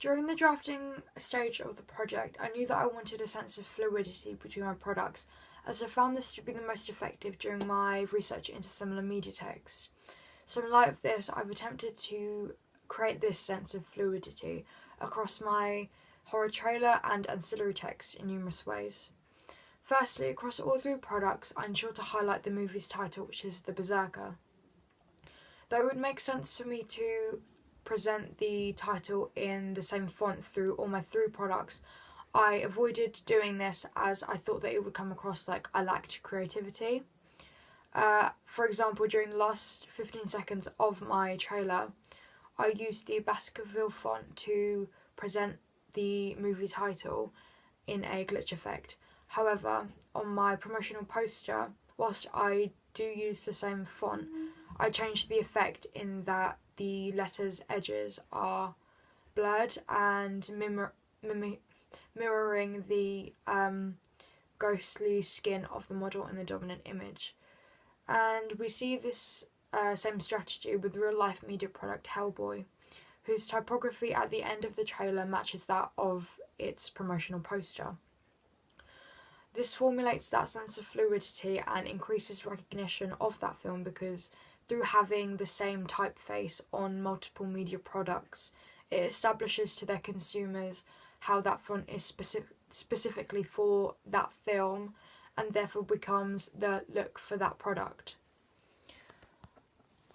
During the drafting stage of the project, I knew that I wanted a sense of fluidity between my products, as I found this to be the most effective during my research into similar media texts. So in light of this, I've attempted to create this sense of fluidity across my horror trailer and ancillary texts in numerous ways. Firstly, across all three products, I ensure to highlight the movie's title, which is The Berserker. Though it would make sense for me to present the title in the same font through all my three products, I avoided doing this as I thought that it would come across like I lacked creativity. For example, during the last 15 seconds of my trailer, I used the Baskerville font to present the movie title in a glitch effect. However, on my promotional poster, whilst I do use the same font, I changed the effect in that the letters' edges are blurred and mirroring the ghostly skin of the model in the dominant image. And we see this same strategy with real-life media product Hellboy, whose typography at the end of the trailer matches that of its promotional poster. This formulates that sense of fluidity and increases recognition of that film because through having the same typeface on multiple media products, it establishes to their consumers how that font is specifically for that film and therefore becomes the look for that product.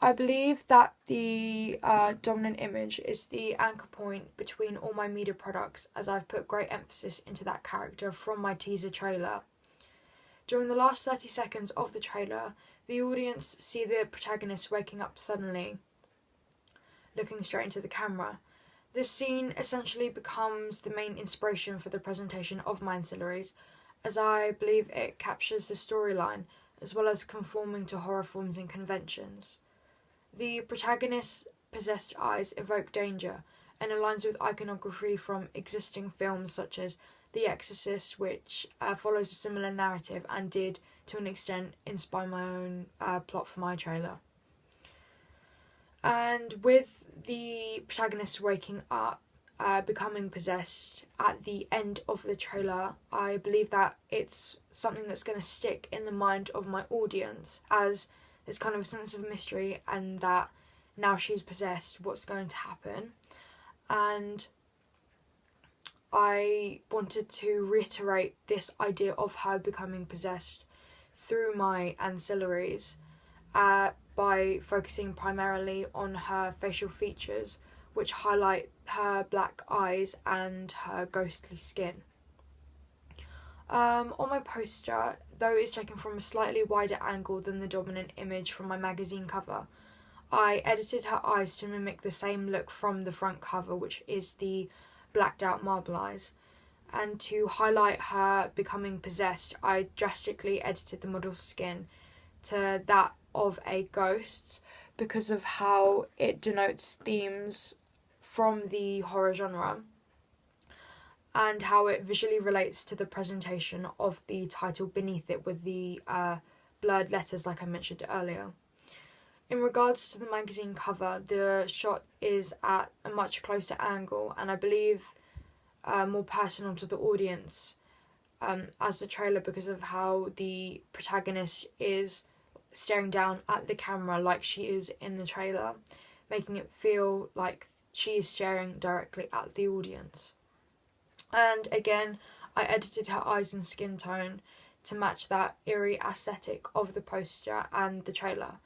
I believe that the dominant image is the anchor point between all my media products, as I've put great emphasis into that character from my teaser trailer. During the last 30 seconds of the trailer, the audience see the protagonist waking up suddenly, looking straight into the camera. This scene essentially becomes the main inspiration for the presentation of my ancillaries, as I believe it captures the storyline as well as conforming to horror forms and conventions. The protagonist's possessed eyes evoke danger and aligns with iconography from existing films such as The Exorcist, which follows a similar narrative and did, to an extent, inspire my own plot for my trailer. And with the protagonist waking up, becoming possessed at the end of the trailer, I believe that it's something that's going to stick in the mind of my audience, as there's kind of a sense of mystery and that now she's possessed, what's going to happen. And I wanted to reiterate this idea of her becoming possessed through my ancillaries by focusing primarily on her facial features, which highlight her black eyes and her ghostly skin. On my poster, though it's taken from a slightly wider angle than the dominant image from my magazine cover, I edited her eyes to mimic the same look from the front cover, which is the blacked out marble eyes. And to highlight her becoming possessed, I drastically edited the model's skin to that of a ghost because of how it denotes themes from the horror genre and how it visually relates to the presentation of the title beneath it with the blurred letters like I mentioned earlier. In regards to the magazine cover, the shot is at a much closer angle and I believe more personal to the audience as the trailer because of how the protagonist is staring down at the camera like she is in the trailer, making it feel like she is staring directly at the audience. And again, I edited her eyes and skin tone to match that eerie aesthetic of the poster and the trailer.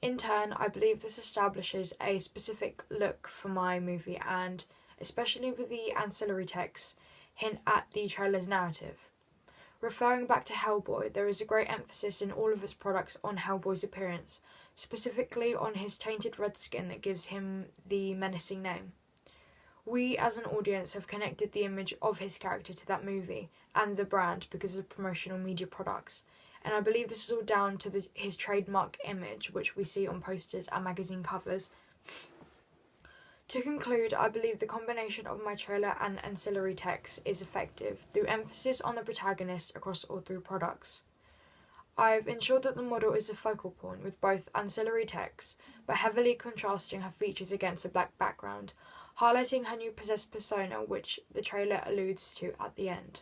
In turn, I believe this establishes a specific look for my movie and, especially with the ancillary texts, hint at the trailer's narrative. Referring back to Hellboy, there is a great emphasis in all of his products on Hellboy's appearance, specifically on his tainted red skin that gives him the menacing name. We as an audience have connected the image of his character to that movie and the brand because of promotional media products, and I believe this is all down to his trademark image, which we see on posters and magazine covers. To conclude, I believe the combination of my trailer and ancillary text is effective through emphasis on the protagonist across all three products. I've ensured that the model is a focal point with both ancillary text, but heavily contrasting her features against a black background, highlighting her new possessed persona, which the trailer alludes to at the end.